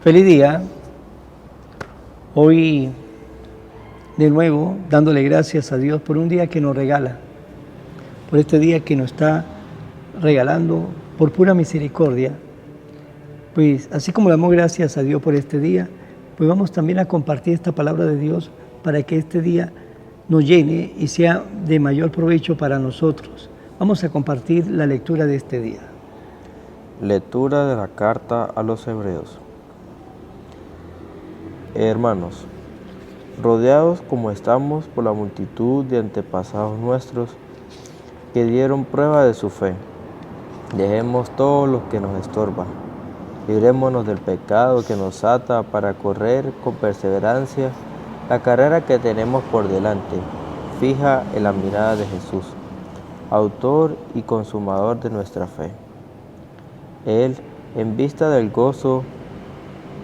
Feliz día. Hoy de nuevo dándole gracias a Dios por un día que nos regala, por este día que nos está regalando por pura misericordia. Pues así como le damos gracias a Dios por este día, pues vamos también a compartir esta palabra de Dios para que este día nos llene y sea de mayor provecho para nosotros. Vamos a compartir la lectura de este día. Lectura de la carta a los Hebreos. Hermanos, rodeados como estamos por la multitud de antepasados nuestros que dieron prueba de su fe, dejemos todo lo que nos estorba, librémonos del pecado que nos ata para correr con perseverancia la carrera que tenemos por delante, fija en la mirada de Jesús, autor y consumador de nuestra fe. Él, en vista del gozo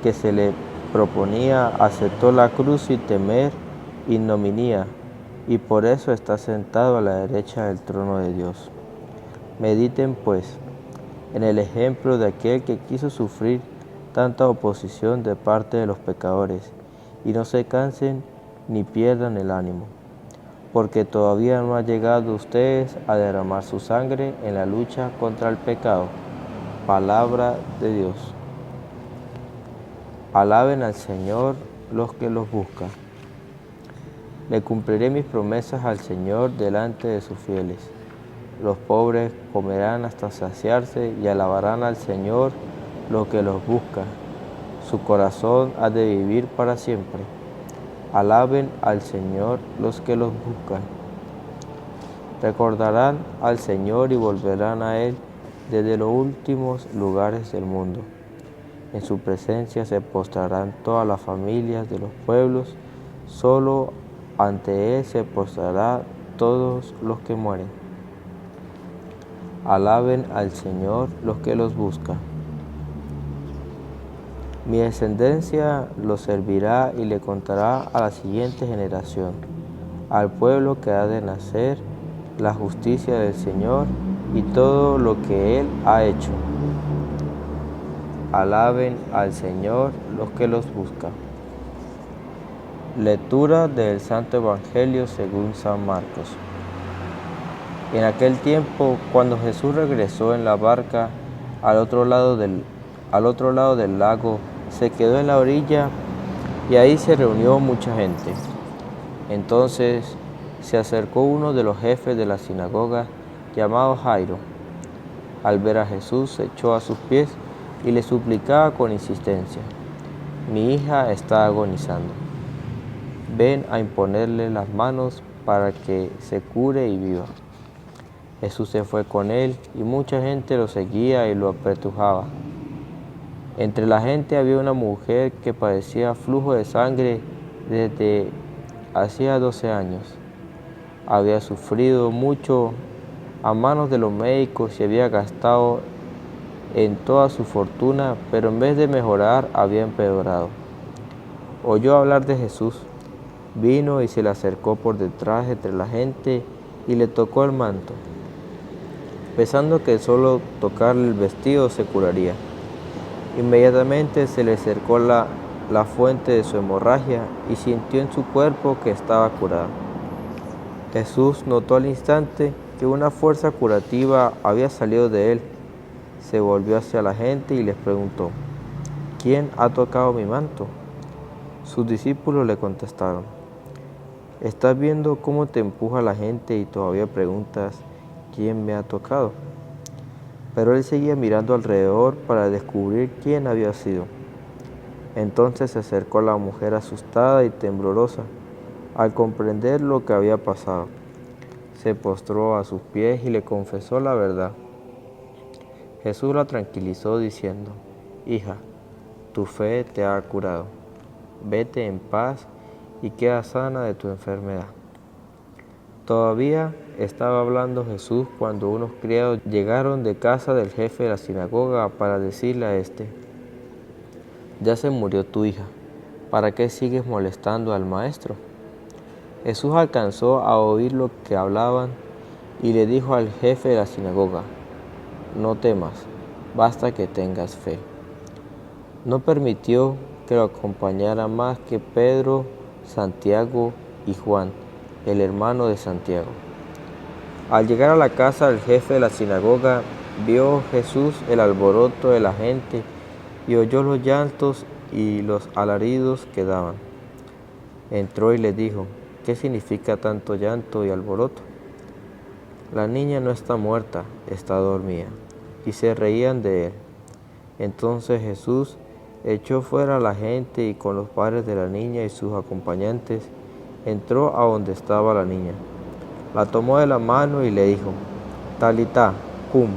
que se le proponía, aceptó la cruz sin temer ignominia, y por eso está sentado a la derecha del trono de Dios. Mediten, pues, en el ejemplo de aquel que quiso sufrir tanta oposición de parte de los pecadores, y no se cansen ni pierdan el ánimo, porque todavía no ha llegado ustedes a derramar su sangre en la lucha contra el pecado. Palabra de Dios. Alaben al Señor los que los buscan. Le cumpliré mis promesas al Señor delante de sus fieles. Los pobres comerán hasta saciarse y alabarán al Señor los que los buscan. Su corazón ha de vivir para siempre. Alaben al Señor los que los buscan. Recordarán al Señor y volverán a Él desde los últimos lugares del mundo. En su presencia se postrarán todas las familias de los pueblos, solo ante Él se postrarán todos los que mueren. Alaben al Señor los que los buscan. Mi descendencia los servirá y le contará a la siguiente generación, al pueblo que ha de nacer, la justicia del Señor y todo lo que Él ha hecho. Alaben al Señor los que los buscan. Lectura del Santo Evangelio según San Marcos. En aquel tiempo, cuando Jesús regresó en la barca al otro lado del lago, se quedó en la orilla y ahí se reunió mucha gente. Entonces se acercó uno de los jefes de la sinagoga, llamado Jairo. Al ver a Jesús, se echó a sus pies y le suplicaba con insistencia: mi hija está agonizando. Ven a imponerle las manos para que se cure y viva. Jesús se fue con él y mucha gente lo seguía y lo apretujaba. Entre la gente había una mujer que padecía flujo de sangre desde hacía 12 años. Había sufrido mucho a manos de los médicos y había gastado en toda su fortuna, pero en vez de mejorar había empeorado. Oyó hablar de Jesús, vino y se le acercó por detrás entre la gente y le tocó el manto, pensando que solo tocarle el vestido se curaría. Inmediatamente se le acercó la fuente de su hemorragia y sintió en su cuerpo que estaba curado. Jesús notó al instante que una fuerza curativa había salido de él. Se volvió hacia la gente y les preguntó: ¿quién ha tocado mi manto? Sus discípulos le contestaron: ¿estás viendo cómo te empuja la gente y todavía preguntas quién me ha tocado? Pero él seguía mirando alrededor para descubrir quién había sido. Entonces se acercó a la mujer asustada y temblorosa al comprender lo que había pasado. Se postró a sus pies y le confesó la verdad. Jesús la tranquilizó diciendo: hija, tu fe te ha curado. Vete en paz y queda sana de tu enfermedad. Todavía estaba hablando Jesús cuando unos criados llegaron de casa del jefe de la sinagoga para decirle a éste: ya se murió tu hija, ¿para qué sigues molestando al maestro? Jesús alcanzó a oír lo que hablaban y le dijo al jefe de la sinagoga: no temas, basta que tengas fe. No permitió que lo acompañara más que Pedro, Santiago y Juan, el hermano de Santiago. Al llegar a la casa del jefe de la sinagoga, vio Jesús el alboroto de la gente y oyó los llantos y los alaridos que daban. Entró y le dijo: ¿qué significa tanto llanto y alboroto? La niña no está muerta, está dormida. Y se reían de él. Entonces Jesús echó fuera a la gente y con los padres de la niña y sus acompañantes entró a donde estaba la niña. La tomó de la mano y le dijo: Talitá, cum,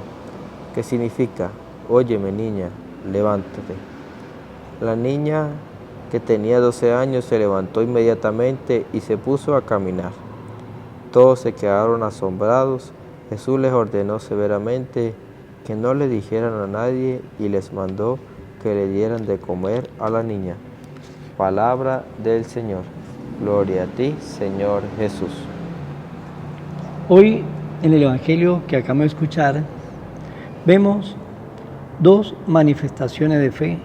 que significa: óyeme, niña, levántate. La niña, que tenía 12 años, se levantó inmediatamente y se puso a caminar. Todos se quedaron asombrados. Jesús les ordenó severamente que no le dijeran a nadie y les mandó que le dieran de comer a la niña. Palabra del Señor. Gloria a ti, Señor Jesús. Hoy, en el Evangelio que acabamos de escuchar, vemos dos manifestaciones de fe,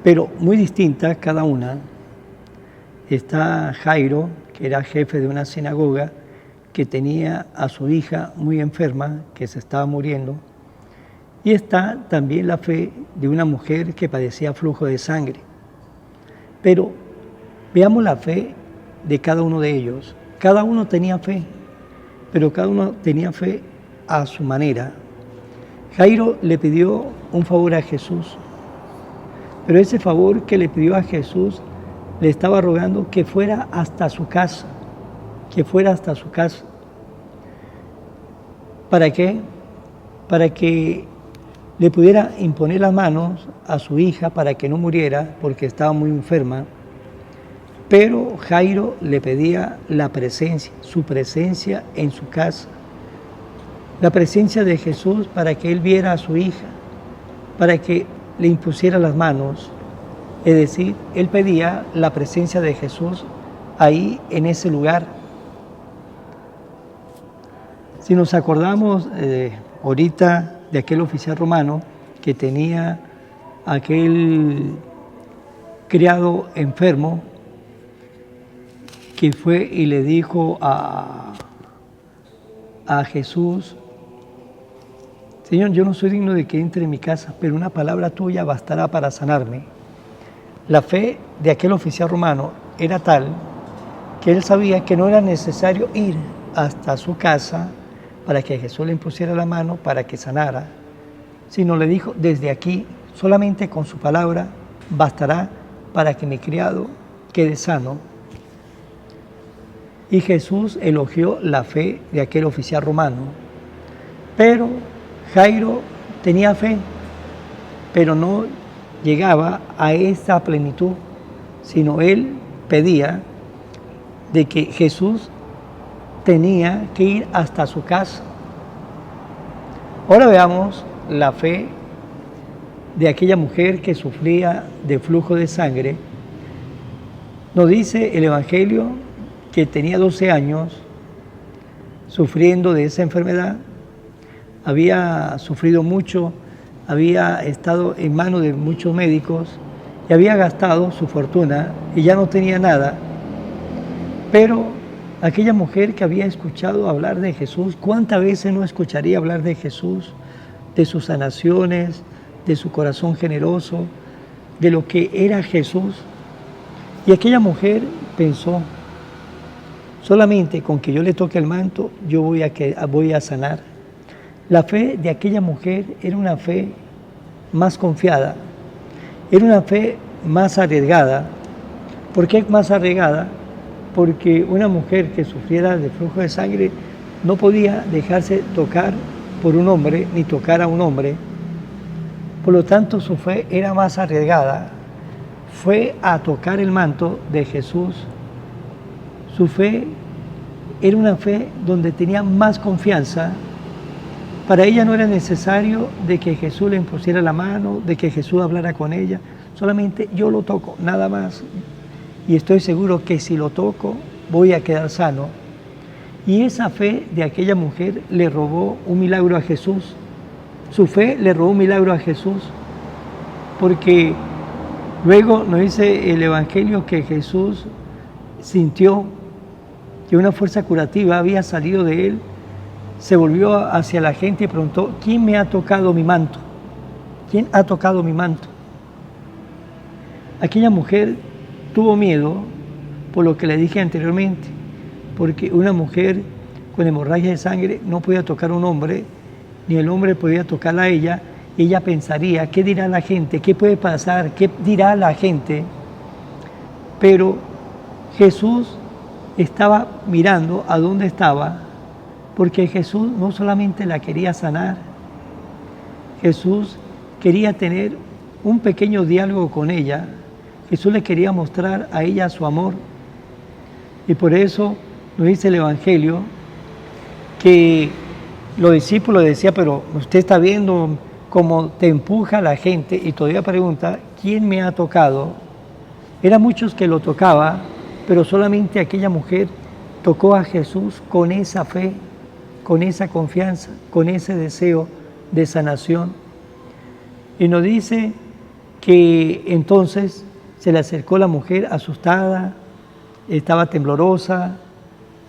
pero muy distintas cada una. Está Jairo, que era jefe de una sinagoga, que tenía a su hija muy enferma, que se estaba muriendo. Y está también la fe de una mujer que padecía flujo de sangre. Pero veamos la fe de cada uno de ellos. Cada uno tenía fe, pero cada uno tenía fe a su manera. Jairo le pidió un favor a Jesús, pero ese favor que le pidió a Jesús le estaba rogando que fuera hasta su casa, que fuera hasta su casa. ¿Para qué? Para que le pudiera imponer las manos a su hija para que no muriera porque estaba muy enferma. Pero Jairo le pedía la presencia, su presencia en su casa, la presencia de Jesús para que él viera a su hija, para que le impusiera las manos. Es decir, él pedía la presencia de Jesús ahí en ese lugar. Si nos acordamos ahorita de aquel oficial romano que tenía aquel criado enfermo, que fue y le dijo a Jesús: Señor, yo no soy digno de que entre en mi casa, pero una palabra tuya bastará para sanarme. La fe de aquel oficial romano era tal que él sabía que no era necesario ir hasta su casa para que Jesús le impusiera la mano para que sanara, sino le dijo: desde aquí, solamente con su palabra, bastará para que mi criado quede sano. Y Jesús elogió la fe de aquel oficial romano. Pero Jairo tenía fe, pero no llegaba a esa plenitud, sino él pedía de que Jesús tenía que ir hasta su casa. Ahora veamos la fe de aquella mujer que sufría de flujo de sangre. Nos dice el Evangelio que tenía 12 años sufriendo de esa enfermedad, había sufrido mucho, había estado en manos de muchos médicos y había gastado su fortuna y ya no tenía nada. Pero aquella mujer que había escuchado hablar de Jesús, ¿cuántas veces no escucharía hablar de Jesús, de sus sanaciones, de su corazón generoso, de lo que era Jesús? Y aquella mujer pensó: solamente con que yo le toque el manto, yo voy a sanar. La fe de aquella mujer era una fe más confiada, era una fe más arriesgada. ¿Por qué más arriesgada? Porque una mujer que sufriera de flujo de sangre no podía dejarse tocar por un hombre, ni tocar a un hombre. Por lo tanto, su fe era más arriesgada. Fue a tocar el manto de Jesús. Su fe era una fe donde tenía más confianza. Para ella no era necesario de que Jesús le impusiera la mano, de que Jesús hablara con ella. Solamente yo lo toco, nada más. Y estoy seguro que si lo toco, voy a quedar sano. Y esa fe de aquella mujer le robó un milagro a Jesús. Su fe le robó un milagro a Jesús. Porque Luego nos dice el Evangelio que Jesús sintió que una fuerza curativa había salido de él, se volvió hacia la gente y preguntó: ¿quién me ha tocado mi manto? ¿Quién ha tocado mi manto? Aquella mujer tuvo miedo por lo que le dije anteriormente, porque una mujer con hemorragia de sangre no podía tocar a un hombre, ni el hombre podía tocarla a ella. Ella pensaría: ¿qué dirá la gente? ¿Qué puede pasar? ¿Qué dirá la gente? Pero Jesús estaba mirando a dónde estaba, porque Jesús no solamente la quería sanar, Jesús quería tener un pequeño diálogo con ella. Jesús le quería mostrar a ella su amor. Y por eso nos dice el Evangelio que los discípulos decían: pero usted está viendo cómo te empuja la gente y todavía pregunta: ¿quién me ha tocado? Eran muchos que lo tocaba, pero solamente aquella mujer tocó a Jesús con esa fe, con esa confianza, con ese deseo de sanación. Y nos dice que entonces se le acercó la mujer asustada, estaba temblorosa.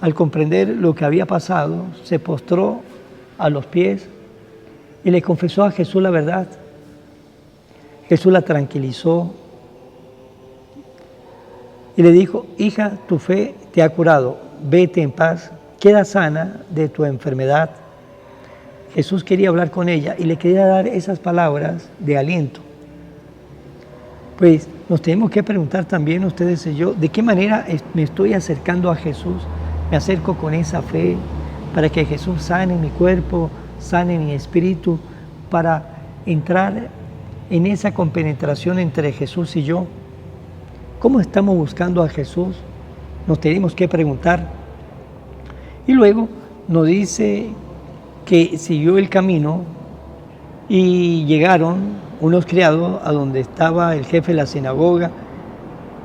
Al comprender lo que había pasado, se postró a los pies y le confesó a Jesús la verdad. Jesús la tranquilizó y le dijo: hija, tu fe te ha curado, vete en paz, queda sana de tu enfermedad. Jesús quería hablar con ella y le quería dar esas palabras de aliento. Pues nos tenemos que preguntar también, ustedes y yo, ¿de qué manera me estoy acercando a Jesús? Me acerco con esa fe para que Jesús sane mi cuerpo, sane mi espíritu, para entrar en esa compenetración entre Jesús y yo. ¿Cómo estamos buscando a Jesús? Nos tenemos que preguntar. Y luego nos dice que siguió el camino y llegaron unos criados a donde estaba el jefe de la sinagoga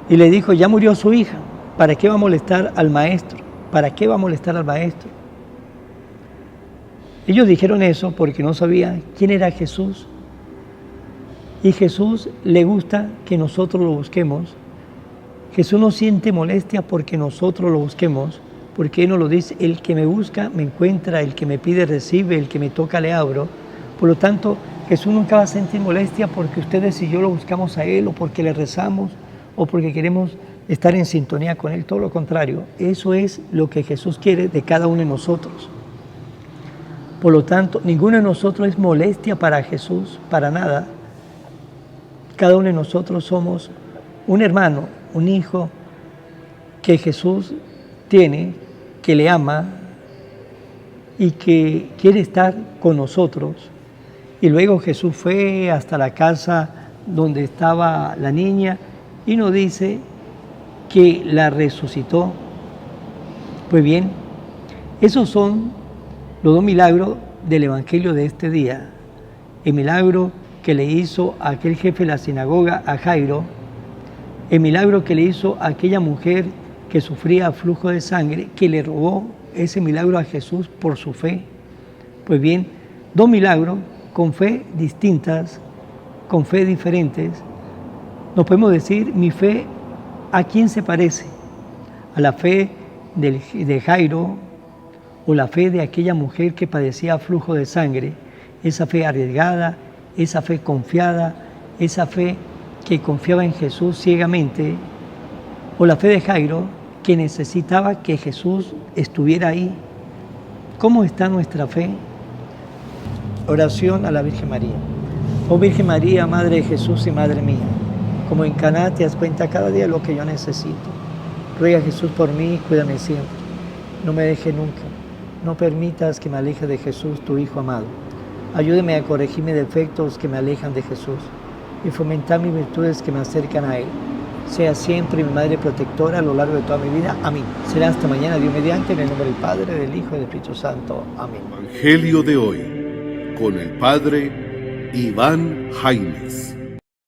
y le dijo: ya murió su hija, ¿para qué va a molestar al maestro? ¿Para qué va a molestar al maestro? Ellos dijeron eso porque no sabían quién era Jesús. Y Jesús le gusta que nosotros lo busquemos. Jesús no siente molestia porque nosotros lo busquemos, porque Él nos lo dice: el que me busca me encuentra, el que me pide recibe, el que me toca le abro. Por lo tanto, Jesús nunca va a sentir molestia porque ustedes y yo lo buscamos a Él, o porque le rezamos, o porque queremos estar en sintonía con Él. Todo lo contrario, eso es lo que Jesús quiere de cada uno de nosotros. Por lo tanto, ninguno de nosotros es molestia para Jesús, para nada. Cada uno de nosotros somos un hermano, un hijo que Jesús tiene, que le ama y que quiere estar con nosotros. Y luego Jesús fue hasta la casa donde estaba la niña y nos dice que la resucitó. Pues bien, esos son los dos milagros del Evangelio de este día. El milagro que le hizo a aquel jefe de la sinagoga, a Jairo. El milagro que le hizo a aquella mujer que sufría flujo de sangre, que le robó ese milagro a Jesús por su fe. Pues bien, dos milagros con fe distintas, con fe diferentes. Nos podemos decir: mi fe, ¿a quién se parece? ¿A la fe de Jairo o la fe de aquella mujer que padecía flujo de sangre? Esa fe arriesgada, esa fe confiada, esa fe que confiaba en Jesús ciegamente, o la fe de Jairo, que necesitaba que Jesús estuviera ahí. ¿Cómo está nuestra fe? Oración a la Virgen María. Oh Virgen María, Madre de Jesús y Madre mía, como en Caná te das cuenta cada día lo que yo necesito. Ruega a Jesús por mí, cuídame siempre. No me deje nunca. No permitas que me aleje de Jesús, tu Hijo amado. Ayúdeme a corregir mis defectos que me alejan de Jesús y fomentar mis virtudes que me acercan a Él. Sea siempre mi Madre protectora a lo largo de toda mi vida. Amén. Será hasta mañana, Dios mediante, en el nombre del Padre, del Hijo y del Espíritu Santo. Amén. Evangelio de hoy, con el Padre Iván Jaimes.